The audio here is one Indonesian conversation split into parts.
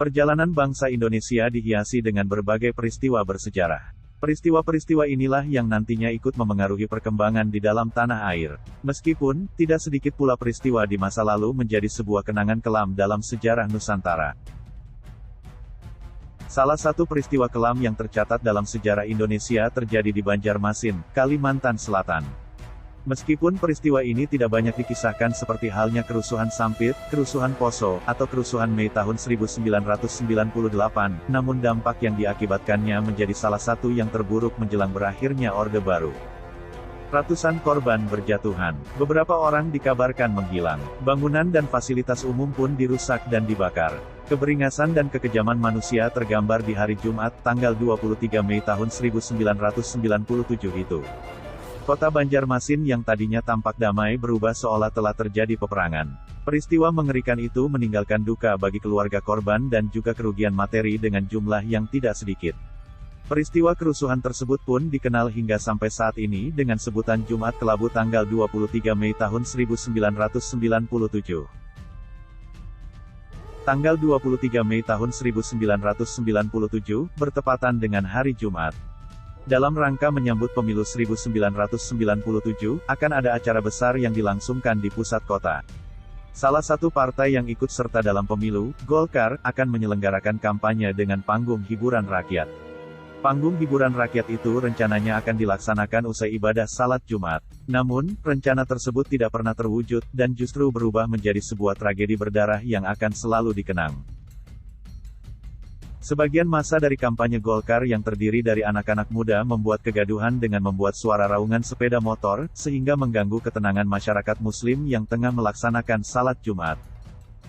Perjalanan bangsa Indonesia dihiasi dengan berbagai peristiwa bersejarah. Peristiwa-peristiwa inilah yang nantinya ikut memengaruhi perkembangan di dalam tanah air. Meskipun, tidak sedikit pula peristiwa di masa lalu menjadi sebuah kenangan kelam dalam sejarah Nusantara. Salah satu peristiwa kelam yang tercatat dalam sejarah Indonesia terjadi di Banjarmasin, Kalimantan Selatan. Meskipun peristiwa ini tidak banyak dikisahkan seperti halnya kerusuhan Sampit, kerusuhan Poso, atau kerusuhan Mei tahun 1998, namun dampak yang diakibatkannya menjadi salah satu yang terburuk menjelang berakhirnya Orde Baru. Ratusan korban berjatuhan, beberapa orang dikabarkan menghilang, bangunan dan fasilitas umum pun dirusak dan dibakar. Keberingasan dan kekejaman manusia tergambar di hari Jumat, tanggal 23 Mei tahun 1997 itu. Kota Banjarmasin yang tadinya tampak damai berubah seolah telah terjadi peperangan. Peristiwa mengerikan itu meninggalkan duka bagi keluarga korban dan juga kerugian materi dengan jumlah yang tidak sedikit. Peristiwa kerusuhan tersebut pun dikenal hingga sampai saat ini dengan sebutan Jumat Kelabu tanggal 23 Mei tahun 1997. Tanggal 23 Mei tahun 1997, bertepatan dengan hari Jumat. Dalam rangka menyambut pemilu 1997, akan ada acara besar yang dilangsungkan di pusat kota. Salah satu partai yang ikut serta dalam pemilu, Golkar, akan menyelenggarakan kampanye dengan panggung hiburan rakyat. Panggung hiburan rakyat itu rencananya akan dilaksanakan usai ibadah salat Jumat. Namun, rencana tersebut tidak pernah terwujud, dan justru berubah menjadi sebuah tragedi berdarah yang akan selalu dikenang. Sebagian massa dari kampanye Golkar yang terdiri dari anak-anak muda membuat kegaduhan dengan membuat suara raungan sepeda motor, sehingga mengganggu ketenangan masyarakat Muslim yang tengah melaksanakan salat Jumat.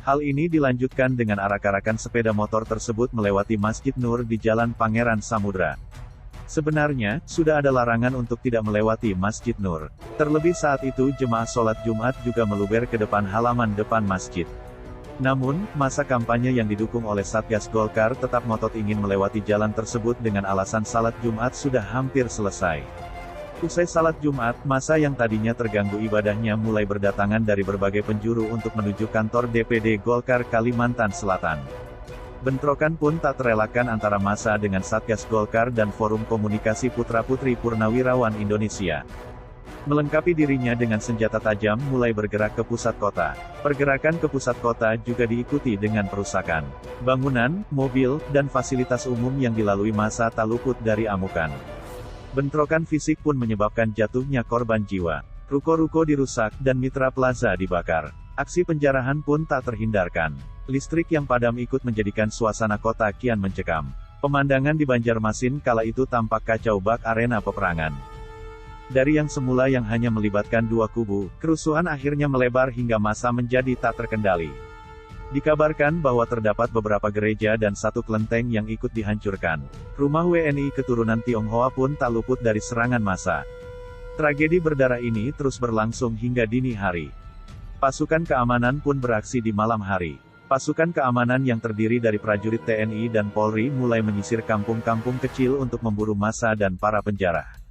Hal ini dilanjutkan dengan arak-arakan sepeda motor tersebut melewati Masjid Nur di Jalan Pangeran Samudra. Sebenarnya, sudah ada larangan untuk tidak melewati Masjid Nur. Terlebih saat itu jemaah sholat Jumat juga meluber ke depan halaman depan masjid. Namun, masa kampanye yang didukung oleh Satgas Golkar tetap ngotot ingin melewati jalan tersebut dengan alasan salat Jumat sudah hampir selesai. Usai salat Jumat, massa yang tadinya terganggu ibadahnya mulai berdatangan dari berbagai penjuru untuk menuju kantor DPD Golkar Kalimantan Selatan. Bentrokan pun tak terelakkan antara massa dengan Satgas Golkar dan Forum Komunikasi Putra-Putri Purnawirawan Indonesia. Melengkapi dirinya dengan senjata tajam mulai bergerak ke pusat kota. Pergerakan ke pusat kota juga diikuti dengan perusakan bangunan, mobil, dan fasilitas umum yang dilalui massa tak luput dari amukan. Bentrokan fisik pun menyebabkan jatuhnya korban jiwa. Ruko-ruko dirusak, dan Mitra Plaza dibakar. Aksi penjarahan pun tak terhindarkan. Listrik yang padam ikut menjadikan suasana kota kian mencekam. Pemandangan di Banjarmasin kala itu tampak kacau bak arena peperangan. Dari yang semula yang hanya melibatkan dua kubu, kerusuhan akhirnya melebar hingga massa menjadi tak terkendali. Dikabarkan bahwa terdapat beberapa gereja dan satu kelenteng yang ikut dihancurkan. Rumah WNI keturunan Tionghoa pun tak luput dari serangan massa. Tragedi berdarah ini terus berlangsung hingga dini hari. Pasukan keamanan pun beraksi di malam hari. Pasukan keamanan yang terdiri dari prajurit TNI dan Polri mulai menyisir kampung-kampung kecil untuk memburu massa dan para penjara.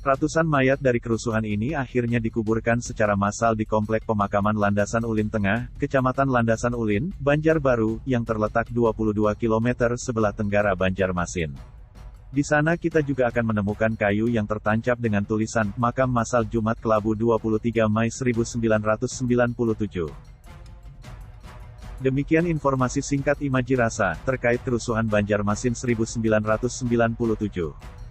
Ratusan mayat dari kerusuhan ini akhirnya dikuburkan secara massal di Komplek Pemakaman Landasan Ulin Tengah, Kecamatan Landasan Ulin, Banjarbaru, yang terletak 22 km sebelah tenggara Banjarmasin. Di sana kita juga akan menemukan kayu yang tertancap dengan tulisan, Makam Massal Jumat Kelabu 23 Mei 1997. Demikian informasi singkat Imaji Rasa, terkait kerusuhan Banjarmasin 1997.